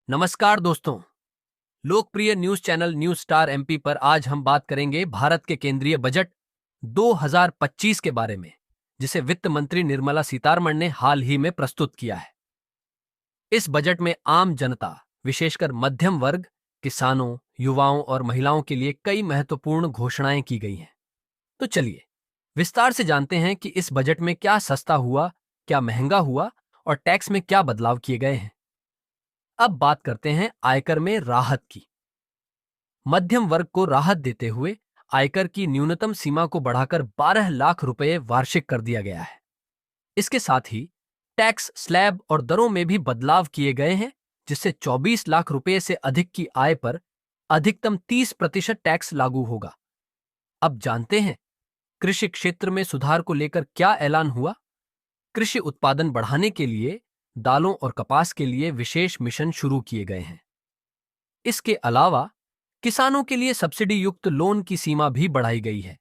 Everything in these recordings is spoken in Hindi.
नमस्कार दोस्तों। लोकप्रिय news channel news star MP पर आज हम बात करेंगे भारत के केंद्रीय बजट 2025 के बारे में, जिसे वित्त मंत्री निर्मला सीतारमण ने हाल ही में प्रस्तुत किया है। इस बजट में आम जनता, विशेषकर मध्यम वर्ग, किसानों, युवाओं और महिलाओं के लिए कई महत्वपूर्ण घोषणाएं की गई हैं। तो चलिए विस्तार से जानते हैं कि इस बजट में क्या सस्ता हुआ, क्या महंगा हुआ और टैक्स में क्या बदलाव किए गए हैं। अब बात करते हैं आयकर में राहत की। मध्यम वर्ग को राहत देते हुए आयकर की न्यूनतम सीमा को बढ़ाकर 12 लाख रुपए वार्षिक कर दिया गया है। इसके साथ ही टैक्स स्लैब और दरों में भी बदलाव किए गए हैं, जिससे 24 लाख रुपए से अधिक की आय पर अधिकतम 30% टैक्स लागू होगा। अब जानते हैं कृषि क्षेत्र में सुधार को लेकर क्या ऐलान हुआ। कृषि उत्पादन बढ़ाने के लिए दालों और कपास के लिए विशेष मिशन शुरू किए गए हैं। इसके अलावा किसानों के लिए सब्सिडी युक्त लोन की सीमा भी बढ़ाई गई है।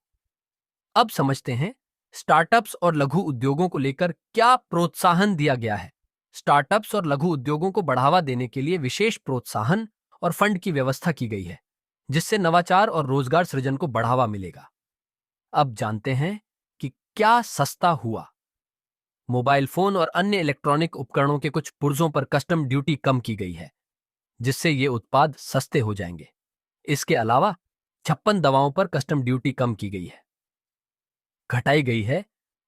अब समझते हैं स्टार्टअप्स और लघु उद्योगों को लेकर क्या प्रोत्साहन दिया गया है। स्टार्टअप्स और लघु उद्योगों को बढ़ावा देने के लिए विशेष प्रोत्साहन और फंड की व्यवस्था की गई है, जिससे नवाचार और रोजगार सृजन को बढ़ावा मिलेगा। अब जानते हैं कि क्या सस्ता हुआ। मोबाइल फोन और अन्य इलेक्ट्रॉनिक उपकरणों के कुछ पुर्जों पर कस्टम ड्यूटी कम की गई है, जिससे ये उत्पाद सस्ते हो जाएंगे। इसके अलावा 56 दवाओं पर कस्टम ड्यूटी कम की गई है, घटाई गई है,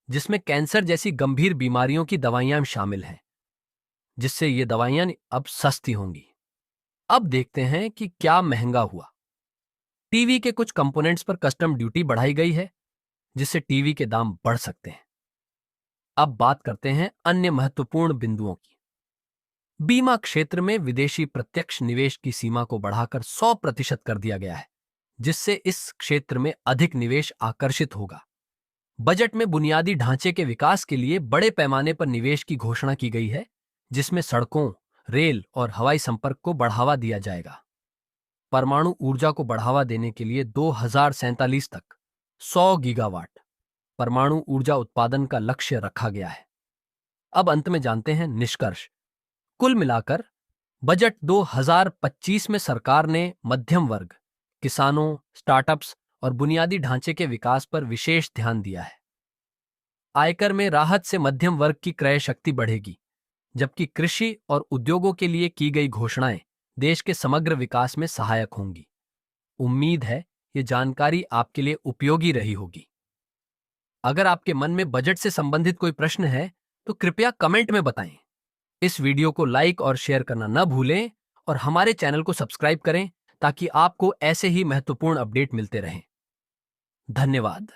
जिसमें कैंसर जैसी गंभीर बीमारियों की दवाइयां शामिल हैं, जिससे ये दवाइयां अब सस्ती होंगी। अब देखते हैं कि क्या महंगा हुआ। टीवी के कुछ कंपोनेंट्स पर कस्टम ड्यूटी बढ़ाई गई है, जिससे टीवी के दाम बढ़ सकते हैं। अब बात करते हैं अन्य महत्वपूर्ण बिंदुओं की। बीमा क्षेत्र में विदेशी प्रत्यक्ष निवेश की सीमा को बढ़ाकर 100% कर दिया गया है, जिससे इस क्षेत्र में अधिक निवेश आकर्षित होगा। बजट में बुनियादी ढांचे के विकास के लिए बड़े पैमाने पर निवेश की घोषणा की गई है, जिसमें सड़कों, रेल और हवाई संपर्क को बढ़ावा दिया जाएगा। परमाणु ऊर्जा को बढ़ावा देने के लिए 2047 तक 100 गीगावाट परमाणु ऊर्जा उत्पादन का लक्ष्य रखा गया है। अब अंत में जानते हैं निष्कर्ष। कुल मिलाकर बजट 2025 में सरकार ने मध्यम वर्ग, किसानों, स्टार्टअप्स और बुनियादी ढांचे के विकास पर विशेष ध्यान दिया है। आयकर में राहत से मध्यम वर्ग की क्रय शक्ति बढ़ेगी, जबकि कृषि और उद्योगों के लिए की गई घोषणाएं देश के समग्र विकास में सहायक होंगी। उम्मीद है ये जानकारी आपके लिए उपयोगी रही होगी। अगर आपके मन में बजट से संबंधित कोई प्रश्न है तो कृपया कमेंट में बताएं। इस वीडियो को लाइक और शेयर करना न भूलें और हमारे चैनल को सब्सक्राइब करें ताकि आपको ऐसे ही महत्वपूर्ण अपडेट मिलते रहें। धन्यवाद।